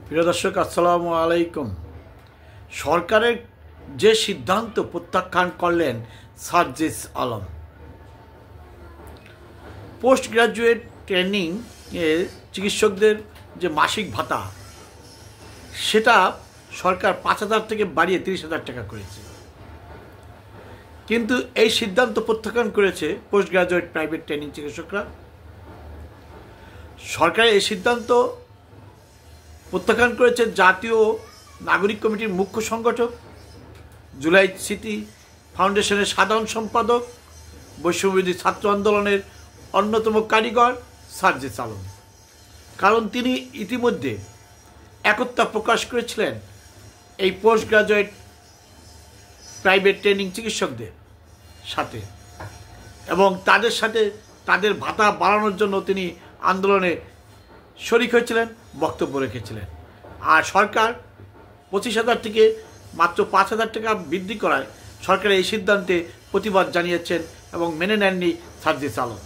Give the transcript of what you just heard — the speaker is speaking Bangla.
প্রিয় দর্শক, আসসালামু আলাইকুম। সরকারের যে সিদ্ধান্ত প্রত্যাখ্যান করলেন Sarjis Alam. Post graduate training এর চিকিৎসকদের যে মাসিক ভাতা, সেটা সরকার 5,000 থেকে বাড়িয়ে 30,000 টাকা করেছে। কিন্তু এই সিদ্ধান্ত প্রত্যাখ্যান করেছে পোস্ট গ্রাজুয়েট প্রাইভেট ট্রেনিং চিকিৎসকরা। সরকারের এই সিদ্ধান্ত প্রত্যাখ্যান করেছে জাতীয় নাগরিক কমিটির মুখ্য সংগঠক, জুলাই স্মৃতি ফাউন্ডেশনের সাধারণ সম্পাদক, বৈষম্যবিরোধী ছাত্র আন্দোলনের অন্যতম কারিগর সার্জিস আলম। কারণ তিনি ইতিমধ্যে একতা প্রকাশ করেছিলেন এই পোস্ট গ্রাজুয়েট প্রাইভেট ট্রেনিং চিকিৎসকদের সাথে, এবং তাদের সাথে তাদের ভাতা বাড়ানোর জন্য তিনি আন্দোলনে শরিক হয়েছিলেন, বক্তব্য রেখেছিলেন। আর সরকার 25,000 থেকে মাত্র 5,000 টাকা বৃদ্ধি করায় সরকারের এই সিদ্ধান্তে প্রতিবাদ জানিয়েছেন এবং মেনে নেননি সার্জিস আলম।